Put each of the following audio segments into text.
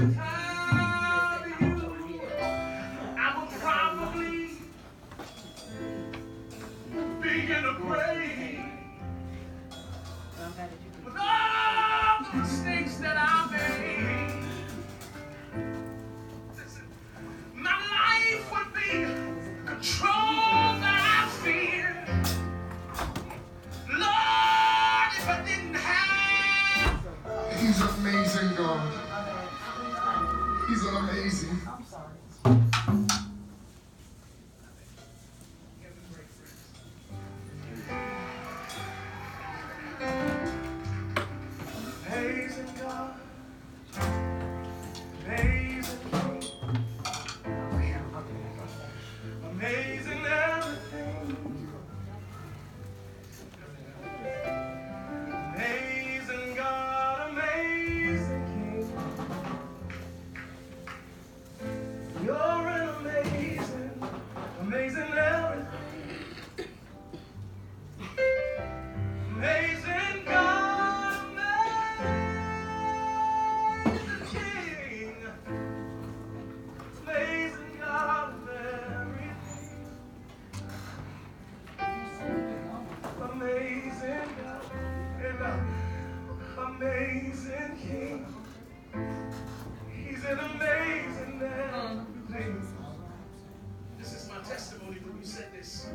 without you, I would probably be in a grave with all the mistakes that I made. Listen, my life would be controlled by fear. Lord, if I didn't have. He's amazing, God. He's amazing. Amazing God, amazing King, amazing everything, amazing God, amazing King. You're an amazing, amazing everything, amazing God, amazing King. Amazing God of everything. Amazing God. Amazing King. He's an amazing everything. This is my testimony when you said this.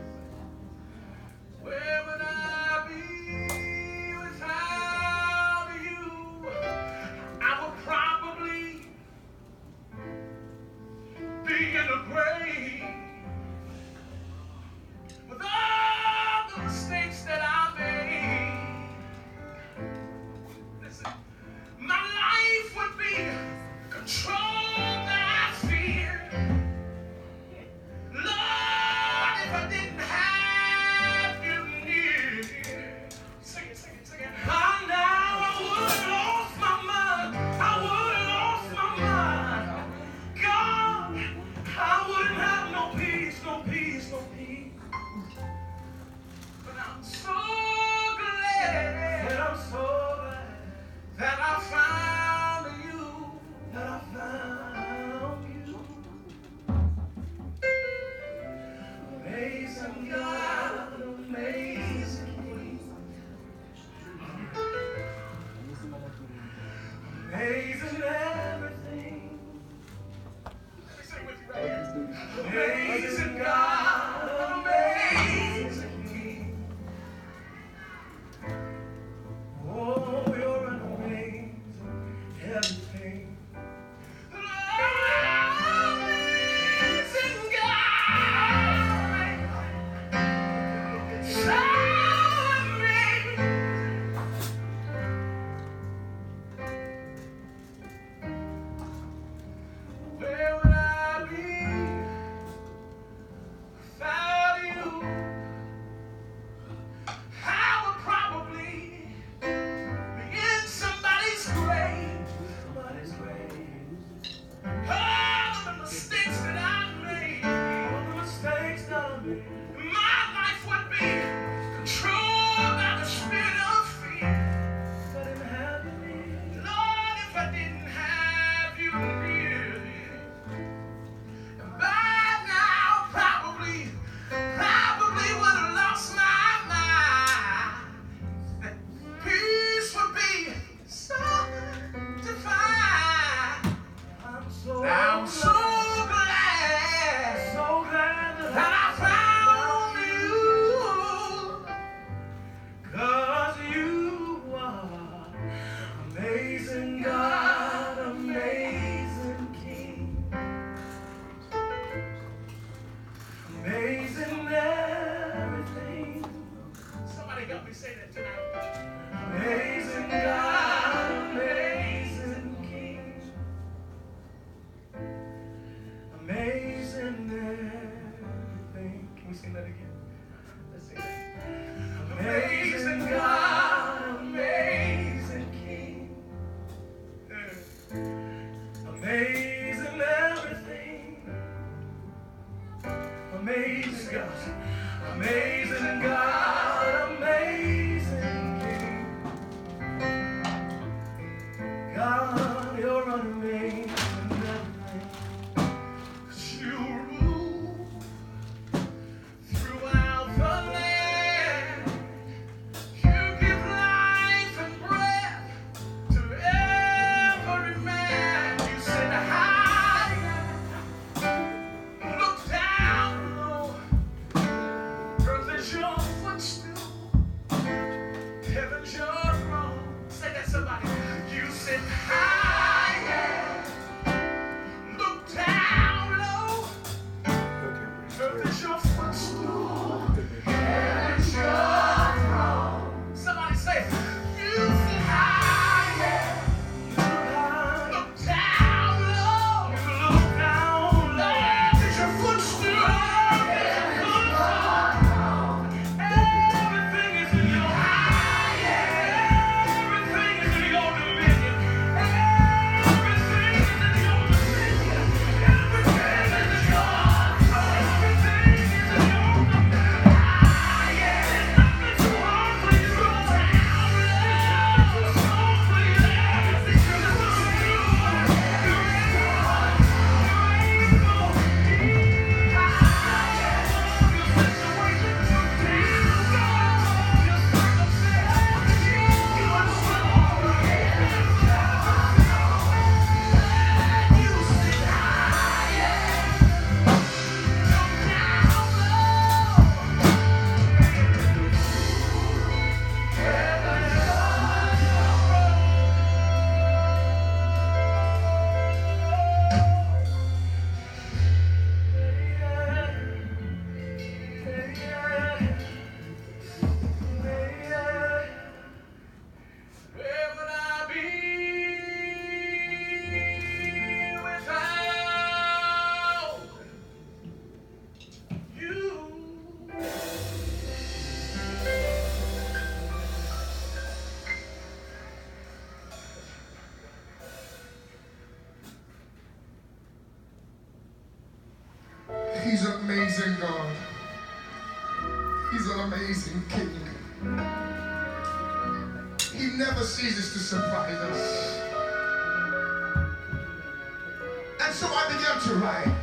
Where would I be without you? I would probably be in a grave with all the mistakes that I made. Listen, my life would be controlled by fear. Lord, if I didn't have you near. Sing it, sing it, sing it. By now I would have lost my mind. I would have lost my mind. God, I wouldn't have no peace, no peace, no peace. But I'm so glad, that I found you, that I found you. Amazing God, amazing King. Amazing everything. Let me sing with you right here. Amazing God, amazing King. Oh, you're an amazing everything. Amazing God, so amazing. sit high and look down low. Earth is your footstool. Heaven is your throne. Somebody say, you sit high. Look down low. Look down low. Earth is your footstool. Everything is in your hand. Everything is in your dominion. Everything is in your dominion. Everything is in your everything is in your dominion. There's nothing too hard for you. There's nothing too small for you. Everything is in you. Where would I be without you? He's an amazing God. He's an amazing King. He never ceases to surprise us. And so I began to write.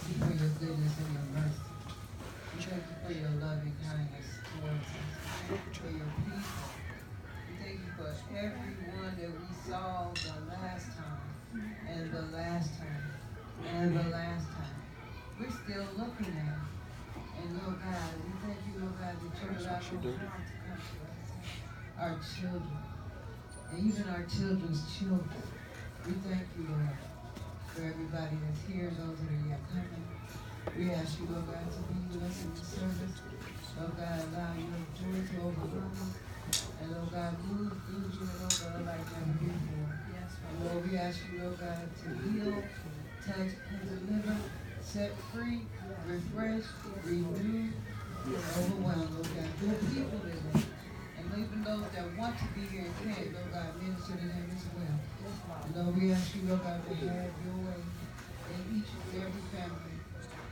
you for your goodness and your mercy. We thank you for your loving kindness towards us. We thank you for your people. We thank you for everyone that we saw the last time, and the last time, and the last time. We're still looking at it. And Lord God, we thank you, Lord God, that you allow your heart to come to us. Our children, and even our children's children. We thank you, Lord, for everybody that's here, those that are yet coming. We ask you, Lord God, to be with us in the service. Lord God, allow your joy to overwhelm us. And Lord God, move through you, Lord God, like never before. Yes, and Lord, we ask you, Lord God, to heal, touch, and deliver, set free, refresh, renew, and overwhelm, Lord God. Your people today. And even those that want to be here and can't, Lord God, minister to them as well. And Lord, we ask you, Lord God, to have your way in each and every family.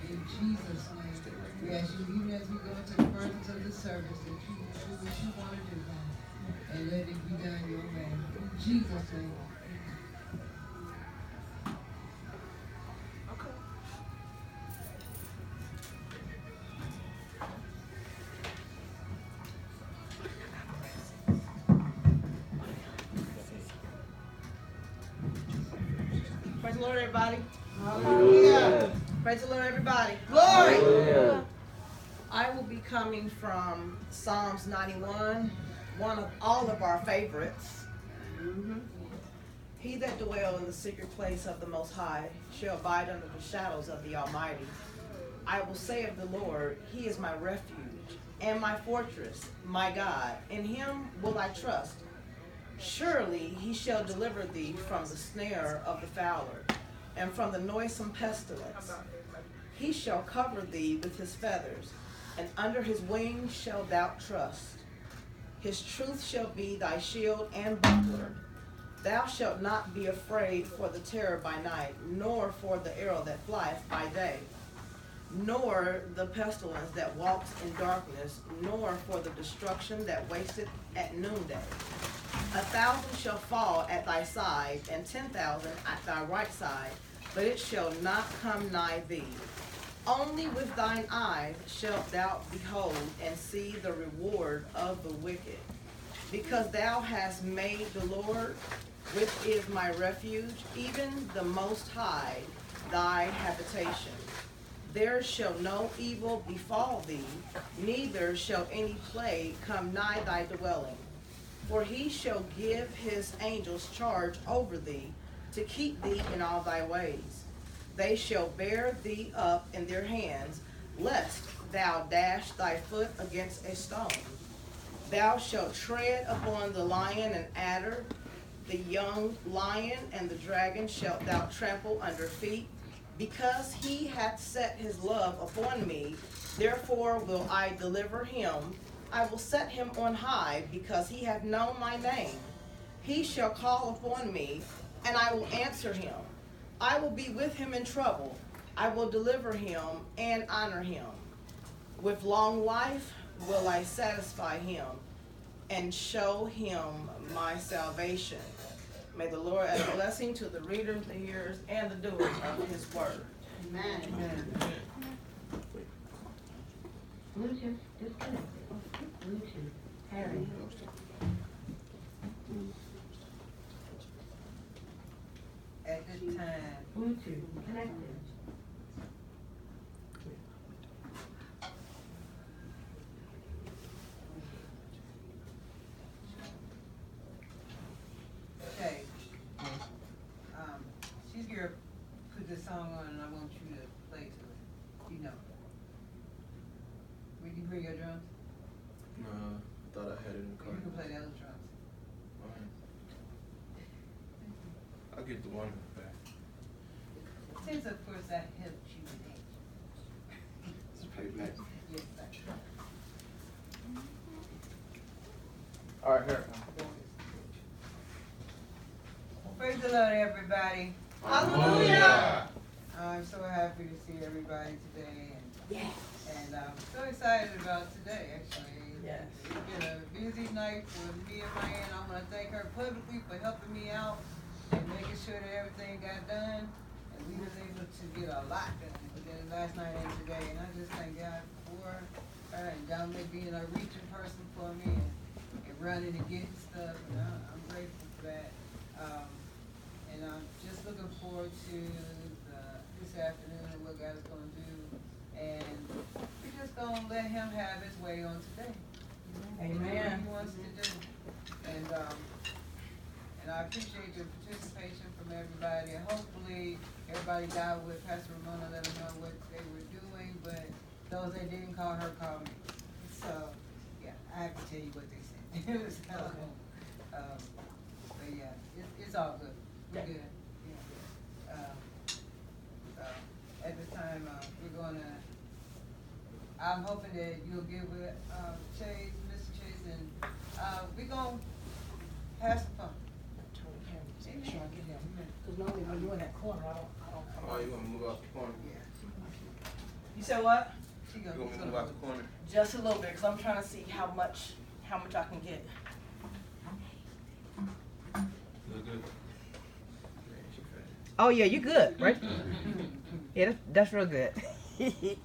In Jesus' name, we ask you, even as we go into the furtherance of the service, that you will do what you want to do, God, and let it be done your way. In Jesus' name. Praise the Lord, everybody. Hallelujah. Praise the Lord, everybody. Glory. Hallelujah. I will be coming from Psalms 91, one of all of our favorites. He that dwell in the secret place of the Most High shall abide under the shadows of the Almighty. I will say of the Lord, He is my refuge and my fortress, my God. In Him will I trust. Surely He shall deliver thee from the snare of the fowler and from the noisome pestilence. He shall cover thee with His feathers, and under His wings shalt thou trust. His truth shall be thy shield and buckler. Thou shalt not be afraid for the terror by night, nor for the arrow that flieth by day, nor the pestilence that walks in darkness, nor for the destruction that wasteth at noonday. 1,000 shall fall at thy side, and 10,000 at thy right side, but it shall not come nigh thee. Only with thine eyes shalt thou behold and see the reward of the wicked. Because thou hast made the Lord, which is my refuge, even the Most High, thy habitation. There shall no evil befall thee, neither shall any plague come nigh thy dwelling. For he shall give his angels charge over thee, to keep thee in all thy ways. They shall bear thee up in their hands, lest thou dash thy foot against a stone. Thou shalt tread upon the lion and adder, the young lion and the dragon shalt thou trample under feet. Because he hath set his love upon me, therefore will I deliver him. I will set him on high, because he hath known my name. He shall call upon me, and I will answer him. I will be with him in trouble. I will deliver him and honor him. With long life will I satisfy him and show him my salvation. May the Lord add a blessing to the readers, the hearers, and the doers of his word. Amen. Amen. Bluetooth disconnected. Bluetooth. Harry. At this time, Bluetooth connected. okay. She's gonna put this song on, and I want you to play to it. You know. Will you bring your drums? Nah, I thought I had it in the car. You can play the other drums. I'll get the one in the back. Since of course that helped you in age. It's payback. Yes, thank you. All right, here. Praise the Lord, everybody. Hallelujah! I'm so happy to see everybody today, Yes. and I'm so excited about today, actually. Yes. It's been a busy night for me and Ryan. I want to thank her publicly for helping me out and making sure that everything got done. And we was able to get a lot done within last night and today, and I just thank God for her and Dominic being a reaching person for me and running and getting stuff, and I'm grateful for that. And I'm just looking forward to this afternoon and what God is going to do, and we're just going to let Him have His way on today. Amen. What He wants to do, and I appreciate the participation from everybody. And hopefully, everybody got with Pastor Ramona, let them know what they were doing. But those that didn't call her, called me. So, yeah, I have to tell you what they said. So, but yeah, it's all good. We're good. Yeah. So, at this time, we're gonna. I'm hoping that you'll get with Chase, Mr. Chase, and we're gonna have some fun. Because normally when you're in that corner, I don't. Oh, you want to move out the corner? You said what? She You gonna, want me to move out the corner? Just a little bit, because I'm trying to see how much I can get. Look good. Man, she fat. Oh yeah, you good, right? Yeah, that's real good. Thank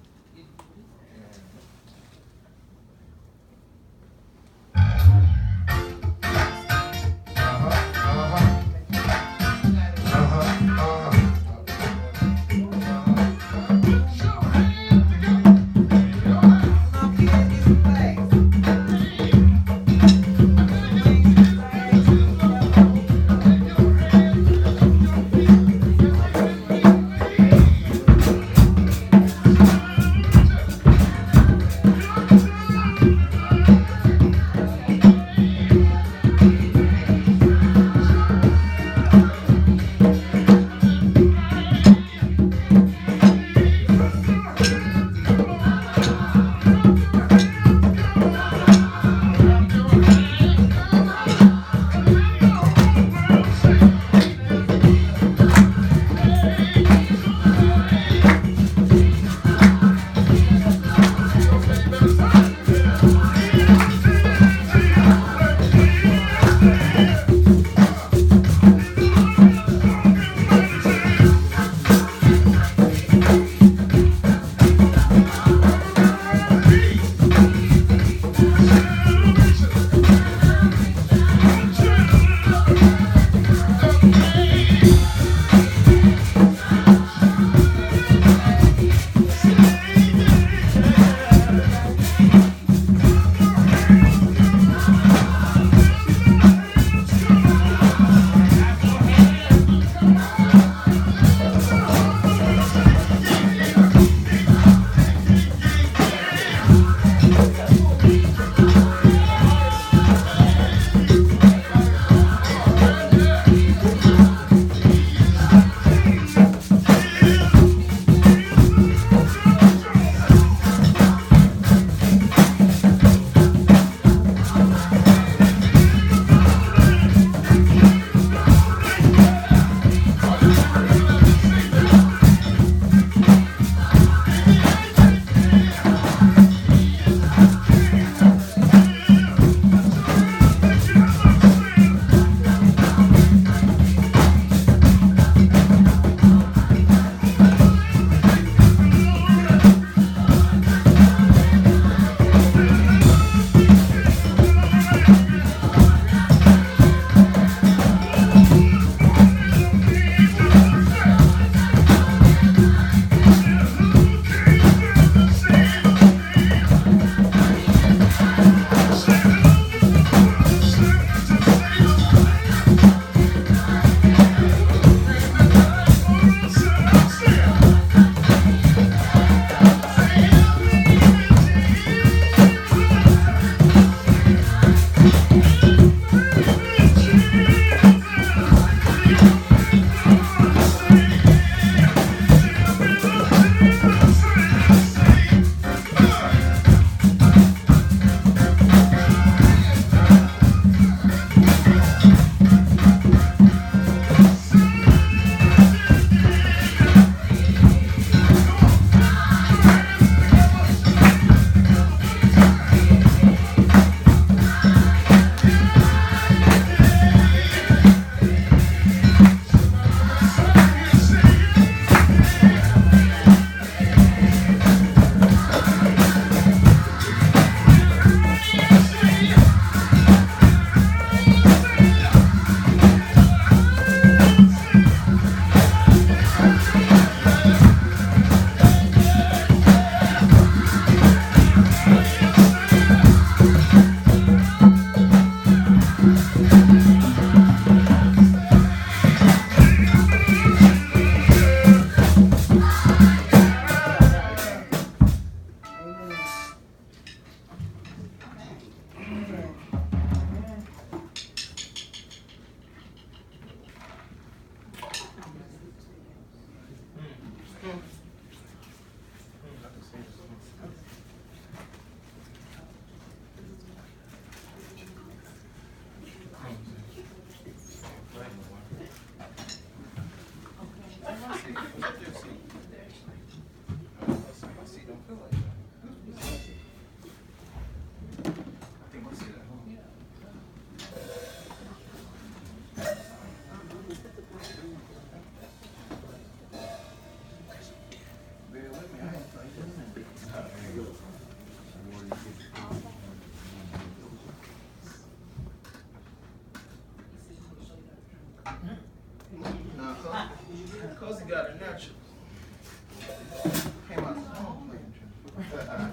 I'm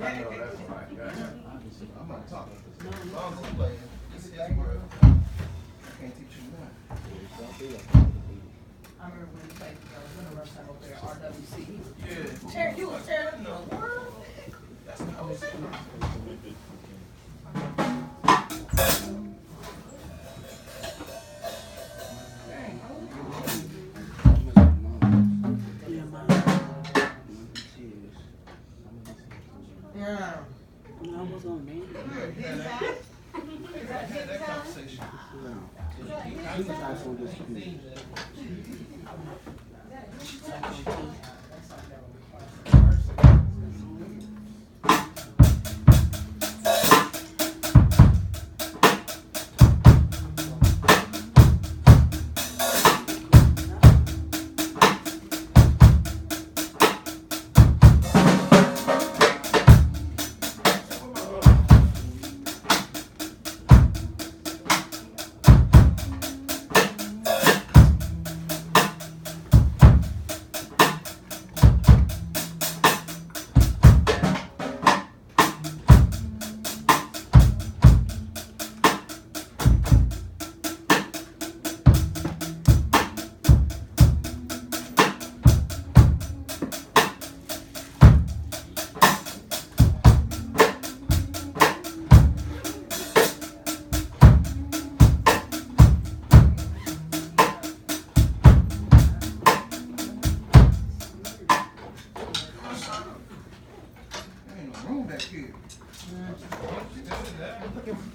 not talking. As long as I'm playing, this is his world. I can't teach you nothing. I remember when you played the rush time over there at RWC. Yeah. Terry, you was tearing up the world. That's what I was saying. Yeah. I was on there. That conversation. He was also this kid.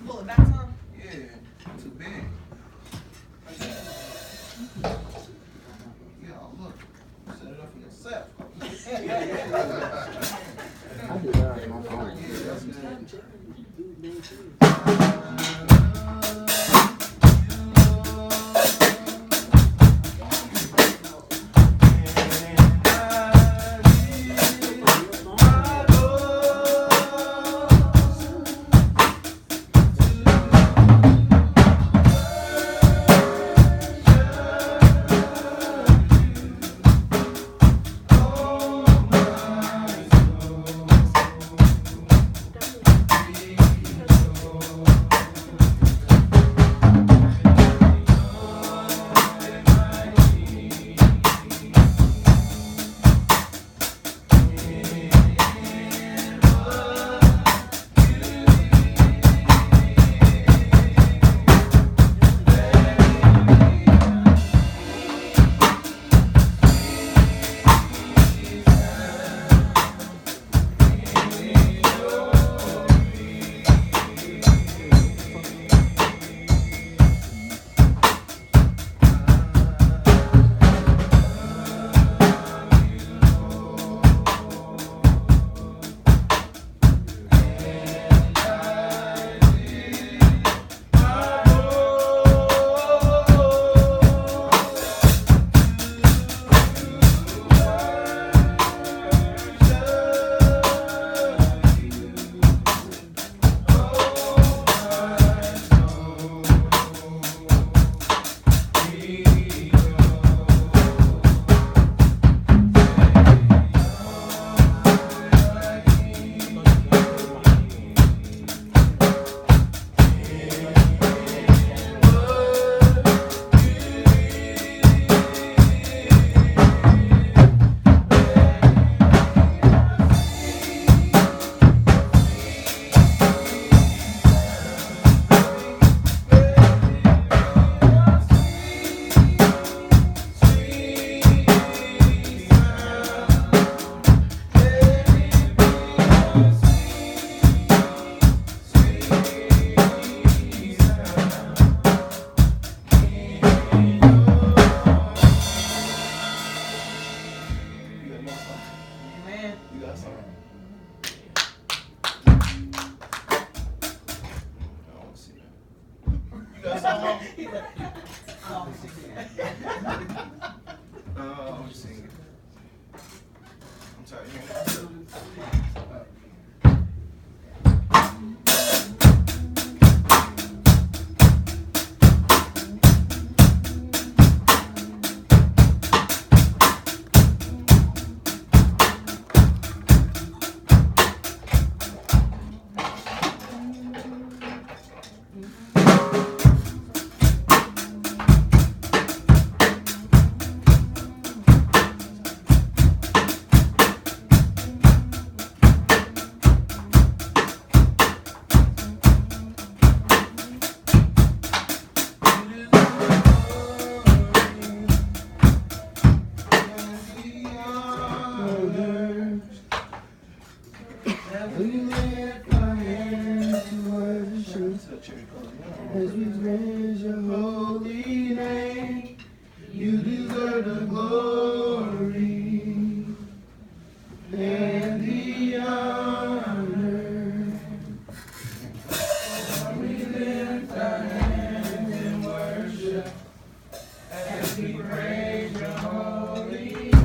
Pull it back some. Yeah, too big. Yeah, look. Set it up for yourself. I did that on my phone. Yeah, that's good. We lift our hands to worship as we praise your holy name. You deserve the glory and the honor. We lift our hands in worship as we praise your holy name.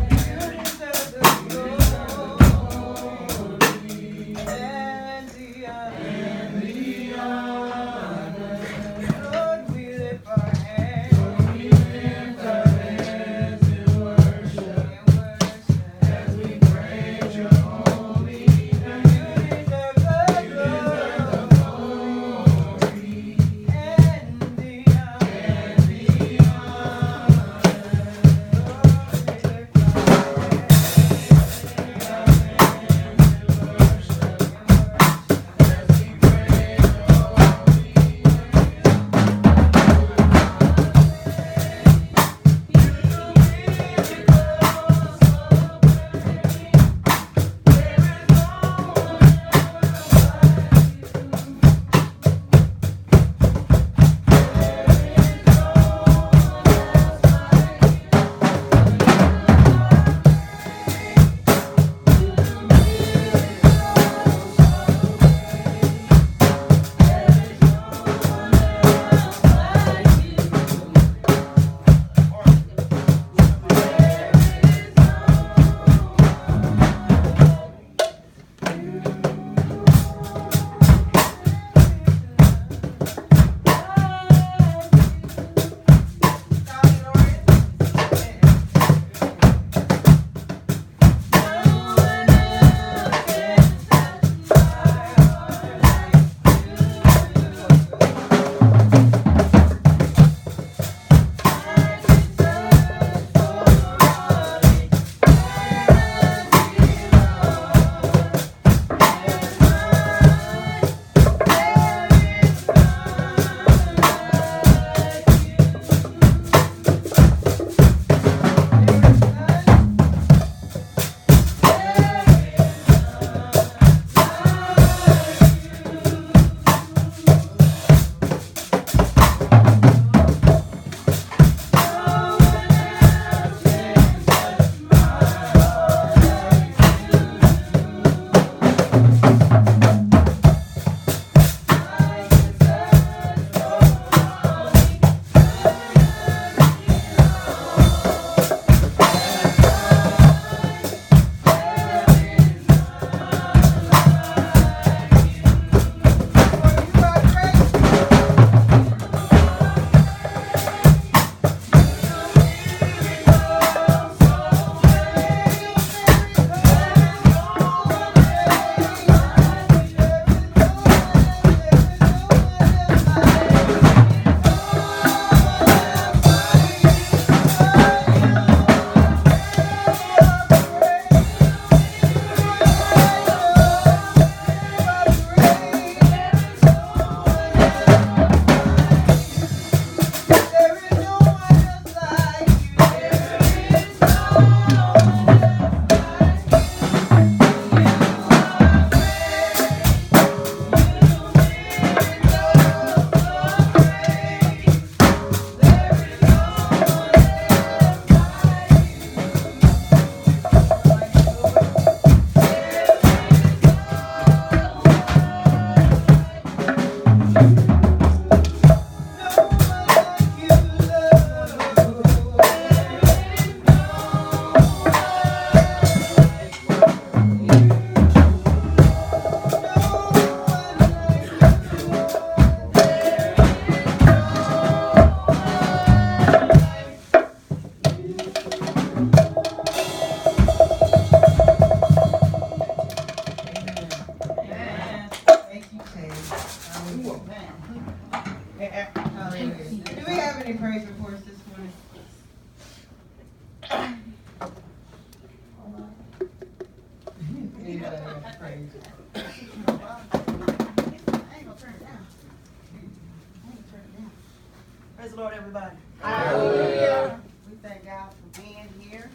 Praise the Lord, everybody. Hallelujah. We thank God for being here.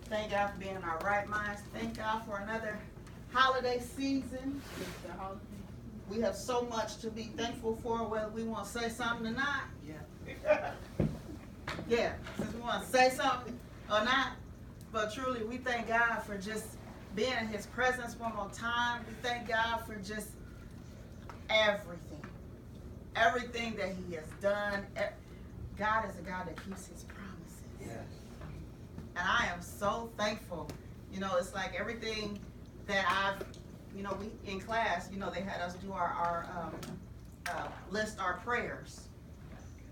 Thank God for being in our right minds. Thank God for another holiday season. We have so much to be thankful for, whether we want to say something or not. Yeah. Yeah, since we want to say something or not. But truly, we thank God for just being in his presence one more time. We thank God for just everything. Everything that he has done. God is a God that keeps his promises. Yeah. And I am so thankful. You know, it's like everything that I've, you know, we in class, you know, they had us do our list our prayers.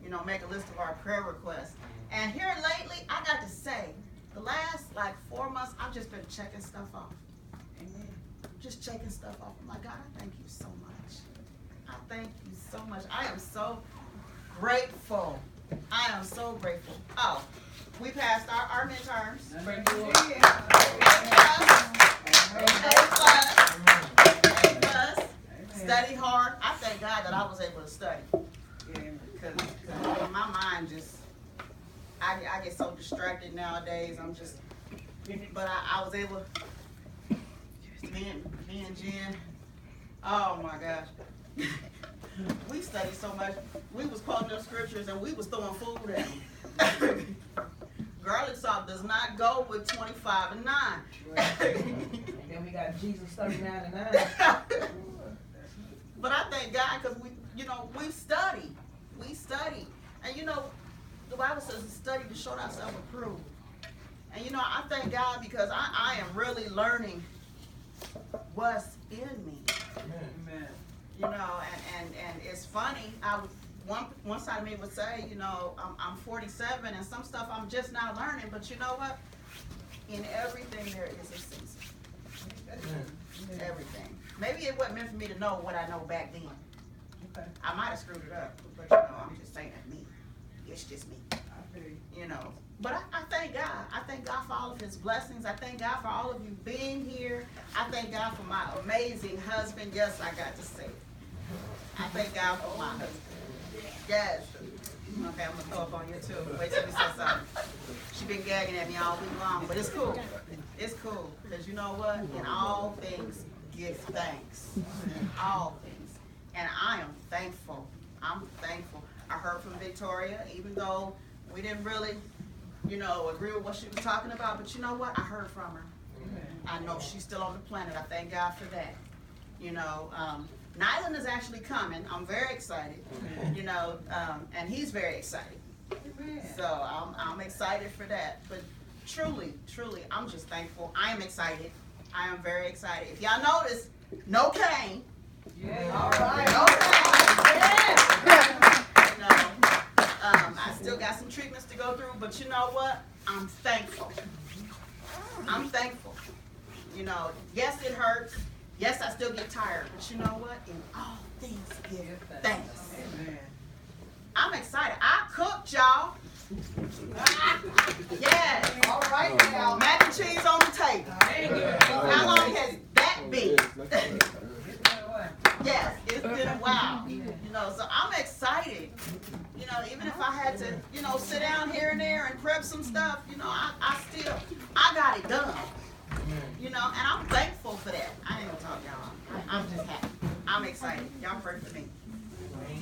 You know, make a list of our prayer requests. And here lately, I got to say, the last like 4 months, I've just been checking stuff off. Amen. Just checking stuff off. I'm like, God, I thank you so much. I thank you so much. I am so grateful. I am so grateful. Oh, we passed our midterms. A+. Study hard. I thank God that I was able to study. Because my mind just, I get so distracted nowadays. I'm just, but I was able, me and Jen, oh my gosh. We studied so much. We was quoting them scriptures and we was throwing food at them. Garlic salt does not go with 25 and 9. And then we got Jesus 39 and 9. But I thank God because we, you know, we study. We study. And you know, the Bible says to study to show thyself approved. And you know, I thank God because I am really learning what's in me. Amen. You know, and it's funny. One side of me would say, you know, I'm 47 and some stuff I'm just now learning. But you know what? In everything there is a season. Everything. Maybe it wasn't meant for me to know what I know back then. Okay. I might have screwed it up, but you know, I'm just saying that me. It's just me. You know. But I thank God. I thank God for all of his blessings. I thank God for all of you being here. I thank God for my amazing husband. Yes, I got to say it. I thank God for my husband. Yes. Okay, I'm gonna throw up on you too. Wait till we say something. She been gagging at me all week long, but it's cool. It's cool. Because you know what? In all things, give thanks. In all things. And I am thankful. I'm thankful. I heard from Victoria, even though we didn't really, you know, agree with what she was talking about, but you know what? I heard from her. I know she's still on the planet. I thank God for that. You know, Nyland is actually coming. I'm very excited. You know, and he's very excited. So I'm excited for that. But truly, I'm just thankful. I am excited. I am very excited. If y'all notice, no cane. Yeah. All right. No cane. Yeah. You know, I still got some treatments to go through, but you know what? I'm thankful. I'm thankful. You know, yes, it hurts. Yes, I still get tired, but you know what? In all things, give thanks. Amen. I'm excited. I cooked, y'all. Yes. All right now. Mac and cheese on the table. How long has that been? Yes, it's been a while. You know, so I'm excited. You know, even if I had to, you know, sit down here and there and prep some stuff, you know, I got it done. You know, and I'm thankful for that. I ain't gonna talk y'all. I'm just happy. I'm excited. Y'all pray for me.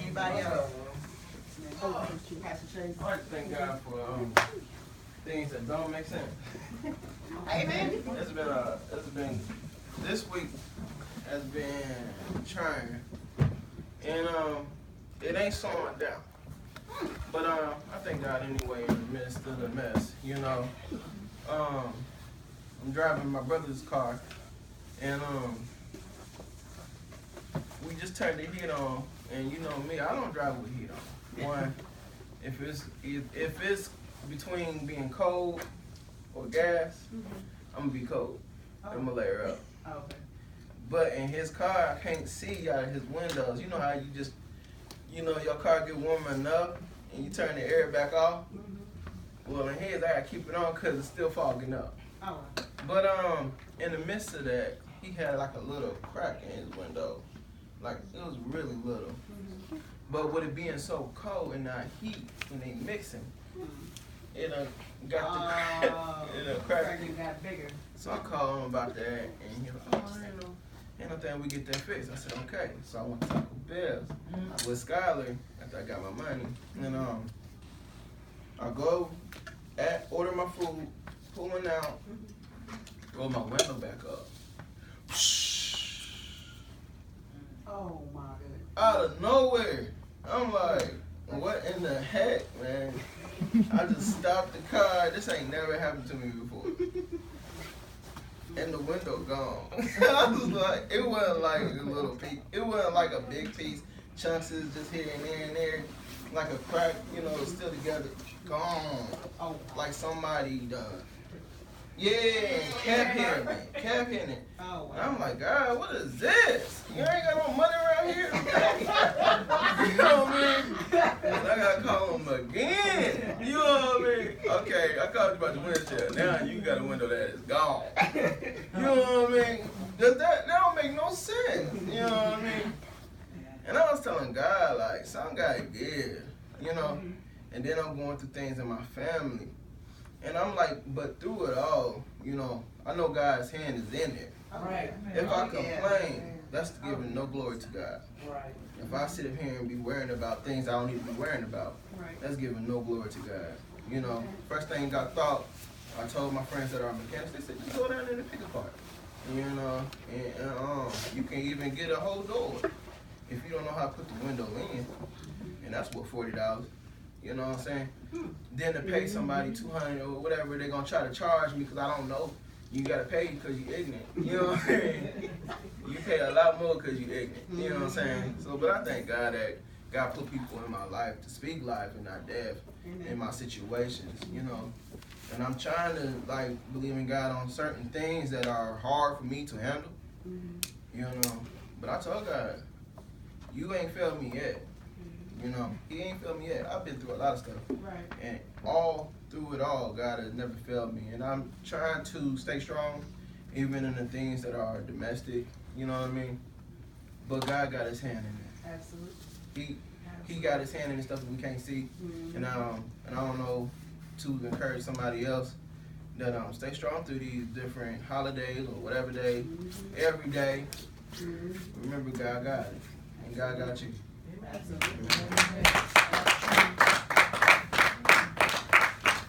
Anybody else? Pastor Chase. I like to thank God for things that don't make sense. Amen. It's been this week has been trying, and it ain't slowing down. But I thank God anyway in the midst of the mess. You know, I'm driving my brother's car, and we just turned the heat on, and you know me, I don't drive with heat on. One, if it's between being cold or gas, I'm gonna be cold. I'm gonna layer up. Okay. But in his car, I can't see out of his windows. You know how you just, you know, your car get warm enough and you turn the air back off? Well, in his, I gotta keep it on because it's still fogging up. Oh. But in the midst of that, he had like a little crack in his window. Like, it was really little. But with it being so cold and not heat, when they mixing, it got the crack. Got bigger. So I called him about that, and he was like, oh, I didn't know. And I think we get that fixed. I said, okay. So I went to Taco Bell's with Skylar after I got my money. And I go order my food, pulling out, roll my window back up. Oh my goodness. Out of nowhere. I'm like, what in the heck, man? I just stopped the car. This ain't never happened to me before. And the window gone. I was like, it wasn't like a little piece. It wasn't like a big piece. Chunks is just here and there and there. Like a crack, you know, it's still together. Gone. Oh, Like somebody done. Yeah, kept hitting it. Kept hitting it. oh And wow. I'm like, God, what is this? You ain't got no money around here? You know what I mean? And I gotta call him again. You know what I mean? Okay, I called you about the windshield. Now you got a window that is gone. You know what I mean? That don't make no sense. You know what I mean? And I was telling God, like, some guy did, you know? And then I'm going through things in my family. And I'm like, but through it all, you know, I know God's hand is in it. Right. If I complain, that's giving no glory to God. Right. If I sit up here and be worrying about things I don't need to be worrying about, that's giving no glory to God. You know, first thing got thought, I told my friends that are mechanics, they said, just go down there and pick a part. You know, and you can even get a whole door if you don't know how to put the window in. And that's what, $40. You know what I'm saying? Then to pay somebody $200 or whatever, they're gonna try to charge me because I don't know. You gotta pay because you're ignorant. You know what I'm saying? You pay a lot more because you're ignorant. You know what I'm saying? So, but I thank God that God put people in my life to speak life and not death in my situations. You know, and I'm trying to like believe in God on certain things that are hard for me to handle. You know, but I told God, you ain't failed me yet. You know, he ain't failed me yet. I've been through a lot of stuff. Right. And all through it all, God has never failed me. And I'm trying to stay strong, even in the things that are domestic, you know what I mean? But God got his hand in it. Absolutely. He got his hand in the stuff that we can't see. And I don't know, to encourage somebody else that stay strong through these different holidays or whatever day, every day. Remember, God got it. And God got you.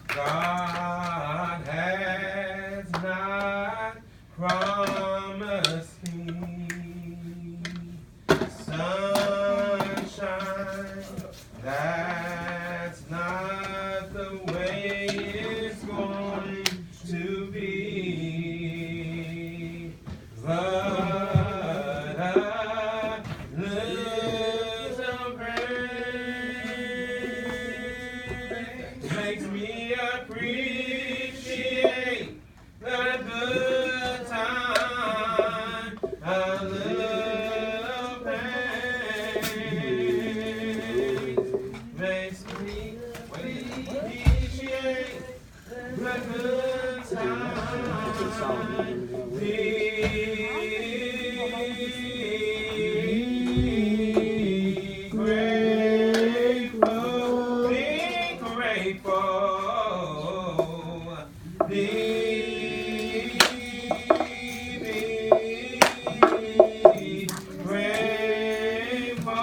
God has not promised me sunshine. That's not the way it's going to be. But I lose some praise. Makes me appreciate the good time. A little pain makes me appreciate the good time. Be grateful, be grateful, be grateful.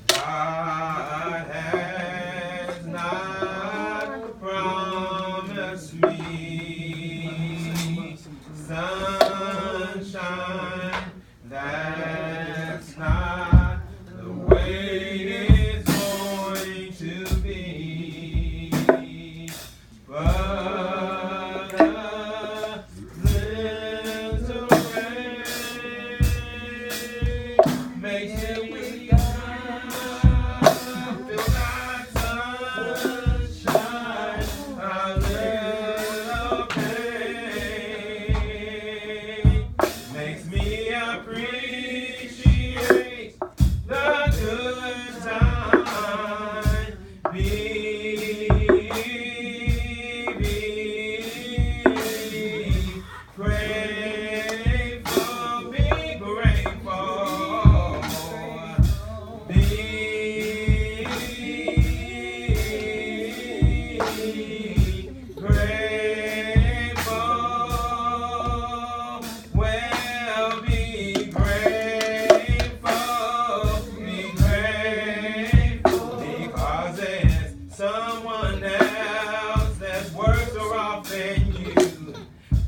God has not promised me sunshine.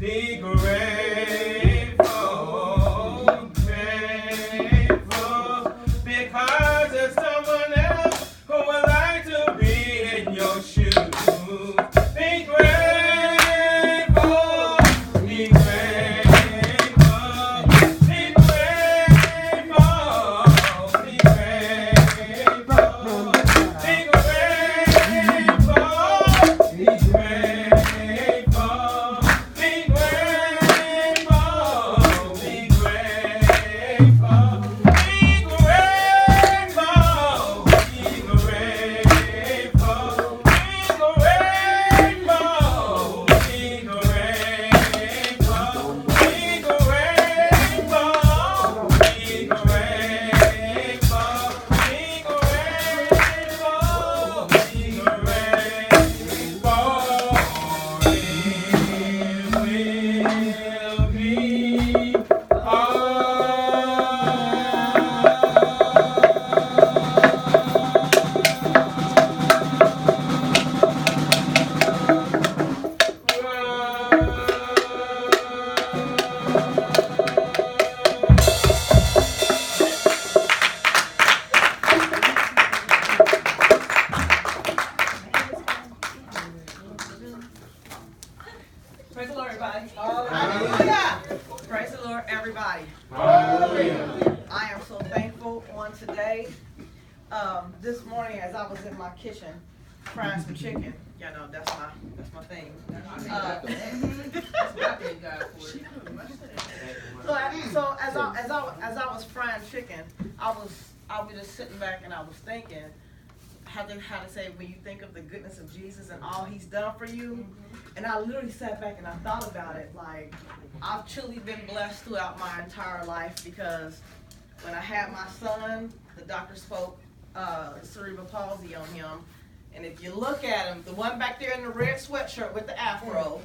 be grateful, grateful, because there's someone else who would like to be in your shoes. Be grateful, be grateful, be grateful, be grateful, be grateful, be grateful. Praise the Lord, everybody. Hallelujah. Praise the Lord, everybody. Hallelujah. I am so thankful on today. This morning, as I was in my kitchen frying some chicken, you know, that's my thing. So as I was frying chicken, I was just sitting back and I was thinking how to say when you think of the goodness of Jesus and all He's done for you. And I literally sat back and I thought about it. Like, I've truly been blessed throughout my entire life, because when I had my son, the doctor spoke cerebral palsy on him. And if you look at him, the one back there in the red sweatshirt with the afro,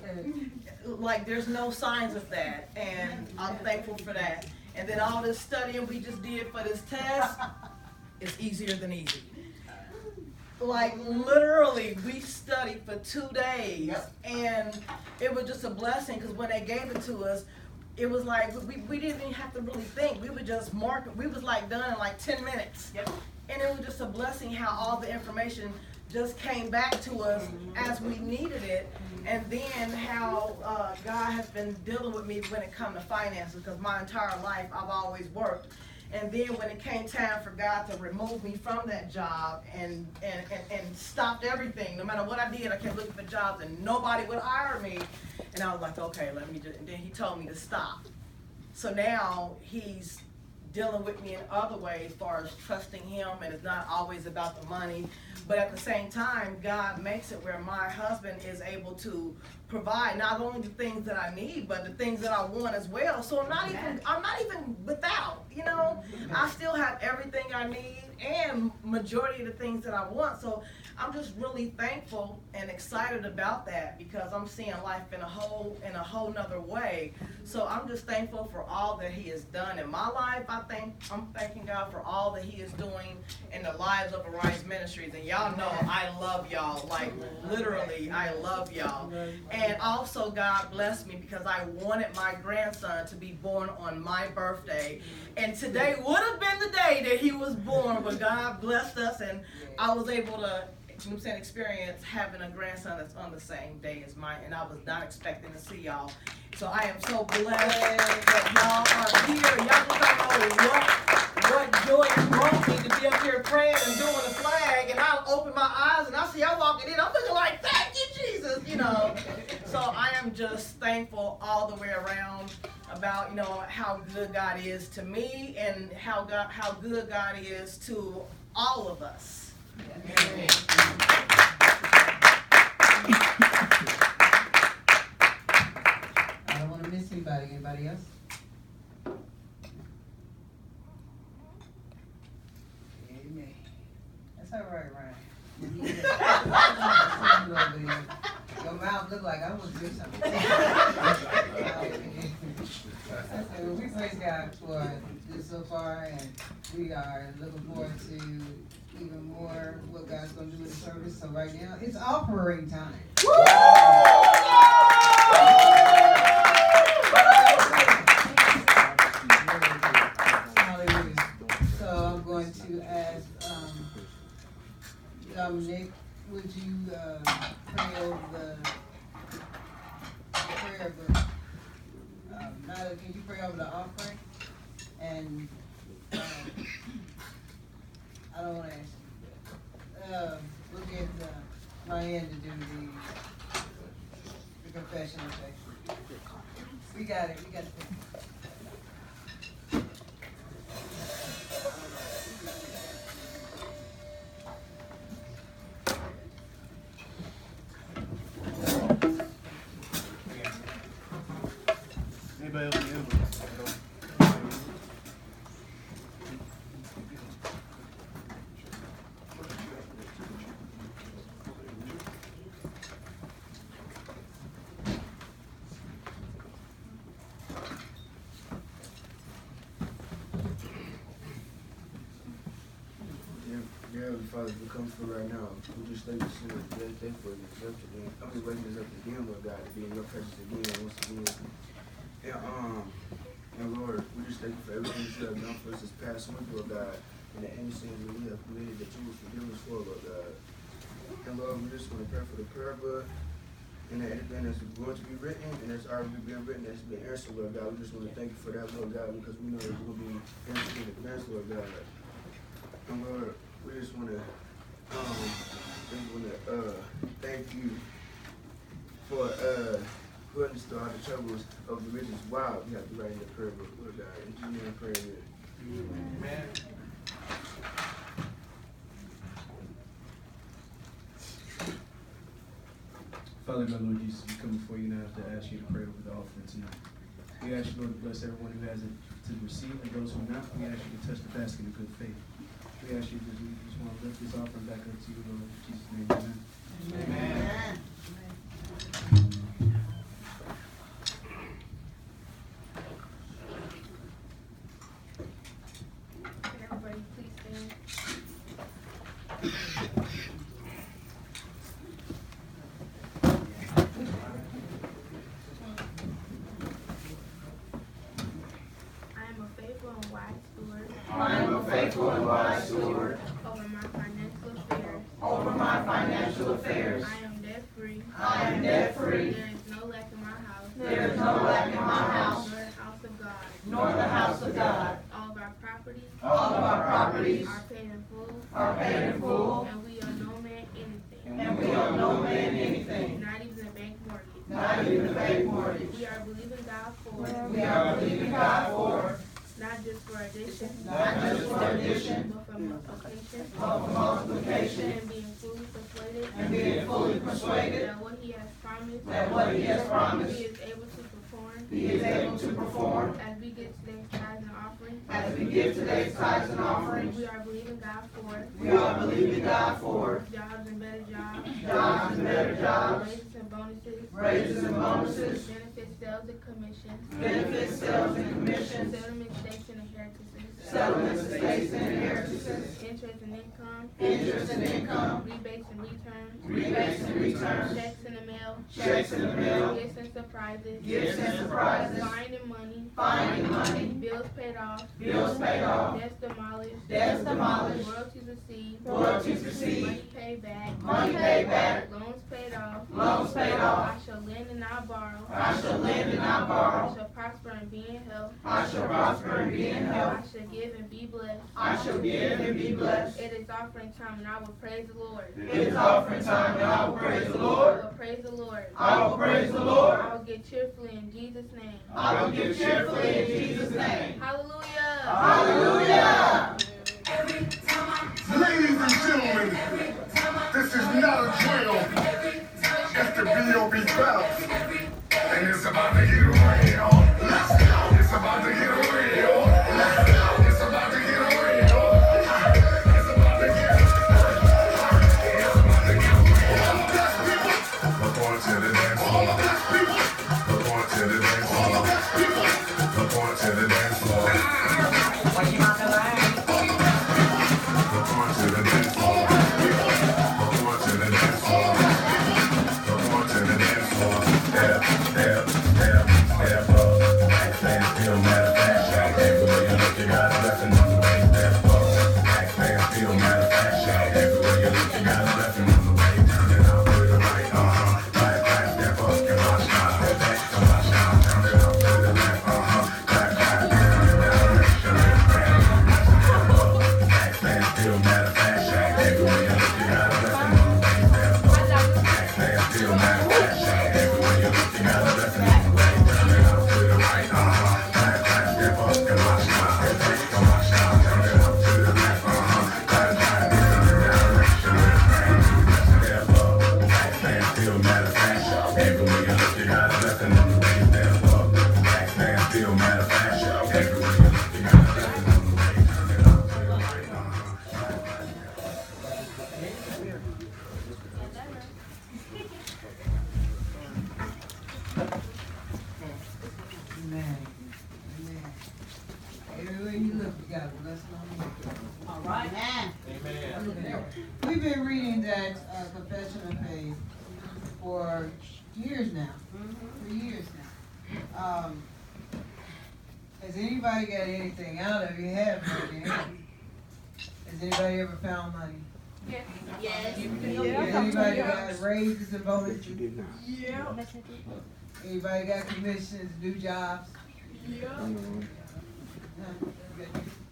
like, there's no signs of that. And I'm thankful for that. And then all this studying we just did for this test is easier than easy. Like, literally, we studied for 2 days, and it was just a blessing, because when they gave it to us, it was like, we didn't even have to really think. We would just mark it. We was like done in like 10 minutes. And it was just a blessing how all the information just came back to us as we needed it. And then how God has been dealing with me when it comes to finances, because my entire life I've always worked. And then when it came time for God to remove me from that job and stopped everything, no matter what I did, I kept looking for jobs and nobody would hire me. And I was like, okay, let me just, and then He told me to stop. So now He's dealing with me in other ways, as far as trusting Him, and it's not always about the money. But at the same time, God makes it where my husband is able to provide not only the things that I need, but the things that I want as well. So I'm not even without, you know. I still have everything I need and majority of the things that I want. So I'm just really thankful and excited about that, because I'm seeing life in a whole nother way. So I'm just thankful for all that He has done in my life. I'm thanking God for all that He is doing in the lives of Arise Ministries. And y'all know I love y'all. Like, literally, I love y'all. And also, God blessed me because I wanted my grandson to be born on my birthday. And today would have been the day that he was born, but God blessed us, and I was able to, you know what I'm saying, experience having a grandson that's on the same day as mine, and I was not expecting to see y'all. So I am so blessed that y'all are here. Y'all just don't know what joy it brought me to be up here praying and doing the flag, and I open my eyes and I see y'all walking in. I'm looking like, thank you, Jesus, you know. So I am just thankful all the way around about, you know, how good God is to me and how good God is to all of us. Amen. I don't want to miss anybody. Anybody else? Amen. That's all right, Ryan. Your mouth look like I want to do something. Well, we praise God for this so far, and we are looking forward to even more what God's going to do in the service. So right now, it's offering time. Tyler, can you pray over the offering? And, I don't wanna ask you, we'll get, Ryan to do the confession of faith. We got it. Anybody else in the envelope? Dear Heavenly Father, we come for right now. We just thank you so much today for you. I'm just waking us up again, Lord God, to be in your presence again, once again. And Lord, we just thank you for everything that you have done for us this past month, Lord God, and the any sins that we have committed that you will forgive us for, Lord God. And Lord, we just want to pray for the prayer book and that anything that's going to be written and that's already been written, that's been answered, Lord God. We just want to thank you for that, Lord God, because we know that it's going to be answered in advance, Lord God. And Lord, we just want to thank you for putting us through all the troubles of the riches. Wow, we have to write in the prayer book, Lord God. In Jesus' name, pray. Amen. Father God, Lord Jesus, we come before you now to ask you to pray over the offering tonight. We ask you, Lord, to bless everyone who has it to receive, and those who not, we ask you to touch the basket of good faith. We ask you to just want to lift this offering back up to you, Lord. In Jesus' name, amen. Amen. Can everybody please stand? I am a faithful and wise steward. I am a faithful and wise steward Over my financial affairs. over my financial affairs. I am debt free. I am debt free. There is no lack in my house. There is no lack in my house, Nor the house of God. nor the house of God. All of our properties All of our properties are paid in full. are paid in full, And we owe no man anything. and we owe no man anything, Not even a bank mortgage. not even a bank mortgage. We are believing God for. We are believing God for, Not just for addition. not just for addition, But for multiplication. but for multiplication, And being fully persuaded. and being fully persuaded That what he has promised. that what he has promised, He is able to perform. he is able to perform. As we get today's tithes and offering. As we give today's tithes and offerings, We are believing God for. we are believing God for Jobs and better jobs. jobs and better jobs, Raises and bonuses. raises and bonuses, Benefits, sales and commissions. benefits, sales and commissions, Settlement, states and inheritances. settlements, estates, and inheritances, Interest and income. interest and income, Rebates and returns. rebates and returns, Checks in the mail. checks in the mail, Gifts and surprises. gifts and surprises, Finding money. finding money, Bills paid off. bills paid off, Debts demolished. debts demolished, Royalties received. royalties received, Money paid back. money paid back, Loans paid off. loans paid off. I shall lend and not borrow. I shall lend and not I borrow. shall prosper and be in health. I shall prosper and be in health. I shall give and be blessed. I shall give and be blessed. It is offering time and I will praise the Lord. It is offering time, and I will praise the I Lord. will praise the Lord. I will praise the Lord. I will give cheerfully in Jesus' name. I will give cheerfully in Jesus' name. Hallelujah. Hallelujah. Ladies and gentlemen, this is not a drill. It's the B.O.B. bounce. And it's about to get real. Let's go. It's about to get real. Let's go. It's about to get real. It's about to get real. It's about to get real. We're going to the dance floor. We're going to the dance floor. We're going to the dance floor. What are you about to learn? We're going to the dance floor. We're going to the dance floor. We're going to the dance floor. Step, step, step, step up. Backstand still matter of fact. Everywhere you look, you got a blessing on the way. Step up. Backstand still matter of fact. Everywhere you look, you got a blessing on the way. Turn it up to the right, right, right. Step up and watch now. Step back and watch now. Turn it up to the left, Amen. Amen. Everywhere you look, you got a blessing on you. All right. Amen. We've been reading that Confession of Faith for years now. For years now. Has anybody got anything out of it? You have money. Has anybody ever found money? Yes. Has anybody got raises and bonuses? Yeah. Anybody got commissions, new jobs? Yeah.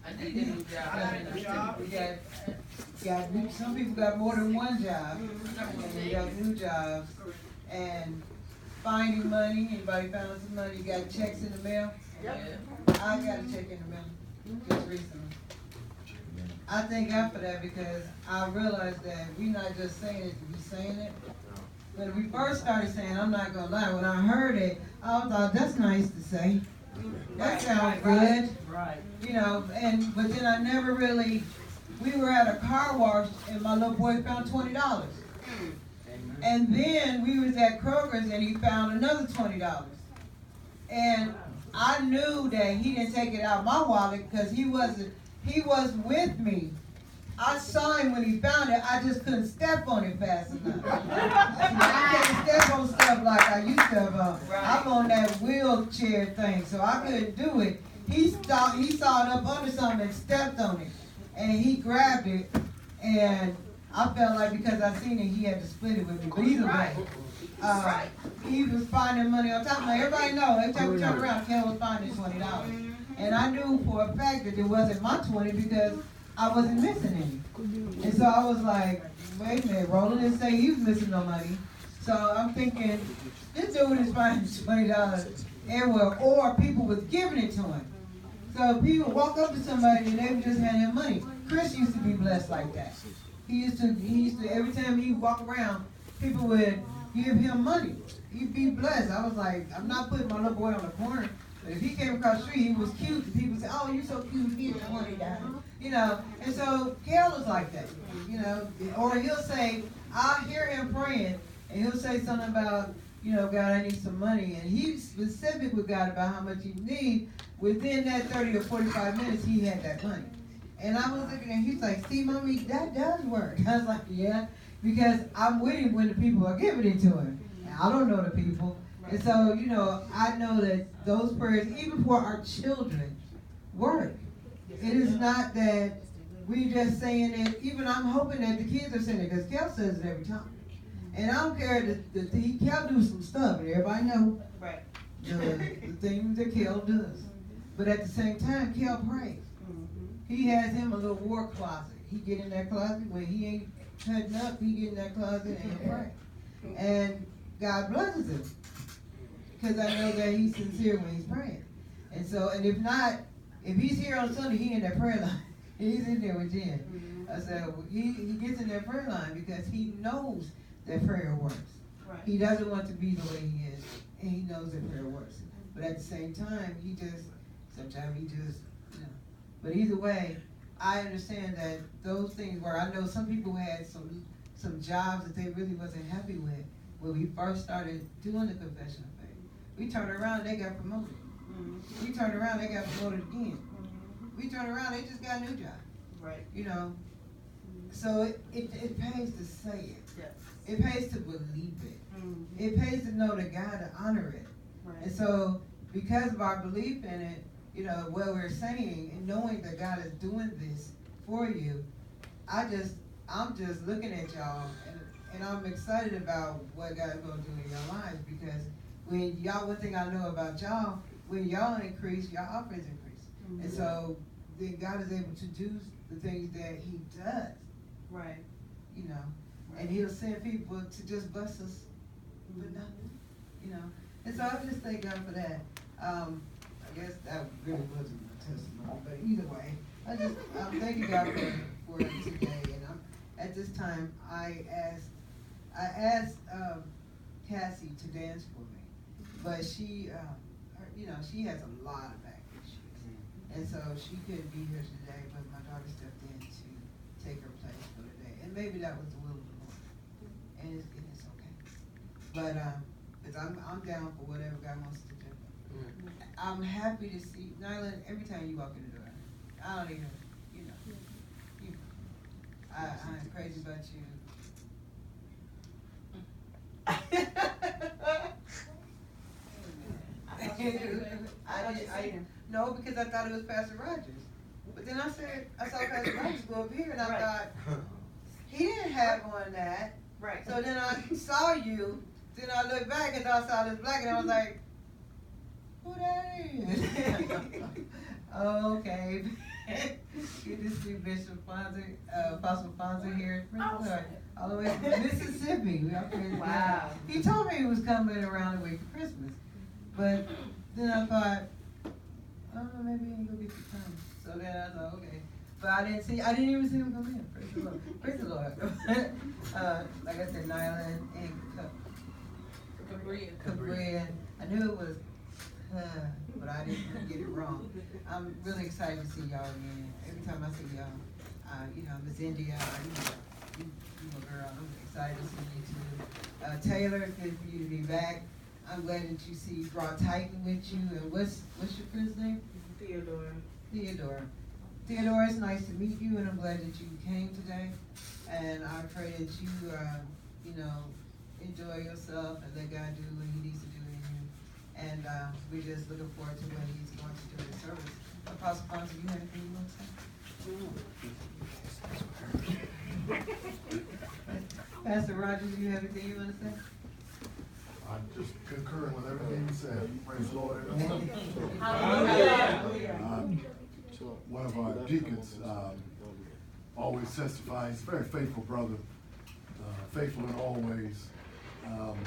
I need a new job. Some people got more than one job, and they got new jobs. And finding money, anybody found some money? You got checks in the mail? Yep. I got a check in the mail just recently. I thank God for that because I realized that we're not just saying it to be saying it. When we first started saying, I'm not gonna lie, when I heard it, I thought that's nice to say. That sounds good. Right. You know, but then I never really, we were at a car wash and my little boy found $20. And then we was at Kroger's and he found another $20. And I knew that he didn't take it out of my wallet because he was with me. I saw him when he found it, I just couldn't step on it fast enough. I can't step on stuff like I used to. I'm on that wheelchair thing, so I couldn't do it. He saw it up under something and stepped on it. And he grabbed it, and I felt like because I seen it, he had to split it with me. But either way, he was finding money on top of it. Everybody know, every time we turned around, Kel was finding $20. And I knew for a fact that it wasn't my 20 because I wasn't missing any. And so I was like, wait a minute, Roland didn't say he was missing no money. So I'm thinking, this dude is finding $20 everywhere, or people was giving it to him. So people walk up to somebody and they would just hand him money. Chris used to be blessed like that. He used to every time he would walk around, people would give him money. He'd be blessed. I was like, I'm not putting my little boy on the corner. But if he came across the street, he was cute. And people say, oh, you're so cute, here's your money, Daddy. You know, and so Kel was like that, you know. Or he'll say, I'll hear him praying, and he'll say something about, you know, God, I need some money. And he's specific with God about how much he needs. Within that 30 or 45 minutes, he had that money. And I was looking at him, he's like, see, Mommy, that does work. I was like, yeah, because I'm with him when the people are giving it to him. And I don't know the people. And so, you know, I know that those prayers, even for our children, work. It is not that we just saying it, even I'm hoping that the kids are saying it, because Kel says it every time. And I don't care that Kel do some stuff, and everybody know the things that Kel does. But at the same time, Kel prays. He has him a little war closet. He get in that closet when he ain't cutting up, he get in that closet and he'll pray. And God blesses him. Because I know that he's sincere when he's praying. And so, and if not, if he's here on Sunday, he in that prayer line. He's in there with Jen. I said, he gets in that prayer line because he knows that prayer works. Right. He doesn't want to be the way he is, and he knows that prayer works. But at the same time, sometimes he just, you know. But either way, I understand that those things where I know some people had some jobs that they really wasn't happy with when we first started doing the confession of faith. We turned around, they got promoted. We turned around, they got promoted again. We turned around, they just got a new job. Right. You know, so it pays to say it. Yes. It pays to believe it. It pays to know that God to honor it. Right. And so because of our belief in it, you know, what we're saying and knowing that God is doing this for you, I'm just looking at y'all and I'm excited about what God's gonna do in your lives, because one thing I know about y'all, when y'all increase, y'all offerings increase. And so then God is able to do the things that he does. Right. You know, and he'll send people to just bless us with nothing, you know. And so I just thank God for that. I guess that really wasn't my testimony, but either way, I'm thanking God for today. And at this time, I asked Cassie to dance for me, but she, you know, she has a lot of back issues, and so she couldn't be here today. But my daughter stepped in to take her place for the day, and maybe that was the will of the Lord, and it's okay. But I'm down for whatever God wants to do. I'm happy to see, Nyla, every time you walk in the door, I don't even, I'm crazy about you. No, because I thought it was Pastor Rogers. But then I saw Pastor Rogers go up here and I thought, he didn't have on that. Right. So then I saw you, then I looked back and I saw this black and I was like, who that is? Okay. Good to see Bishop Fonzie, Apostle Fonzie here. All the way from Mississippi. Wow. He told me he was coming around the way for Christmas. But then I thought, oh, maybe he ain't gonna get to come. So then I thought, okay. But I didn't even see him come in. Praise the Lord. Praise the Lord. Like I said, Nyla and Cabria. I knew it was, but I didn't get it wrong. I'm really excited to see y'all again. Every time I see y'all, Miss India, you a girl. I'm excited to see you too. Taylor, it's good for you to be back. I'm glad that you brought Titan with you. And what's your friend's name? Theodore. Theodore, it's nice to meet you, and I'm glad that you came today. And I pray that you, enjoy yourself and let God do what He needs to do in you. And we're just looking forward to what He's going to do in the service. Apostle Fonzie, you have anything you want to say? Pastor Rogers, you have anything you want to say? I'm just concurring with everything you said. Praise the Lord, everyone. One of our deacons always testifies, very faithful brother, faithful in all ways. And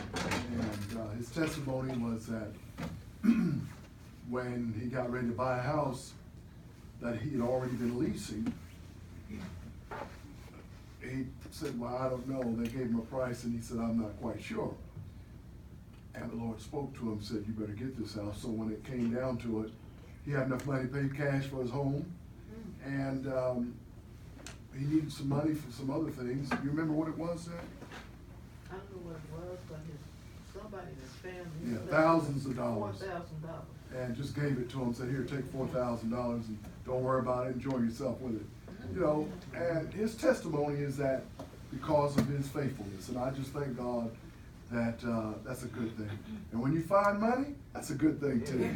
his testimony was that when he got ready to buy a house that he had already been leasing, he said, well, I don't know. They gave him a price and he said, I'm not quite sure. And the Lord spoke to him, said, you better get this house. So when it came down to it, he had enough money to pay cash for his home. And he needed some money for some other things. You remember what it was, Zach? I don't know what it was, but somebody in his family. Yeah, thousands of dollars. $4,000. And just gave it to him, said, here, take $4,000 and don't worry about it, enjoy yourself with it. And his testimony is that because of his faithfulness. And I just thank God that that's a good thing. And when you find money, that's a good thing too.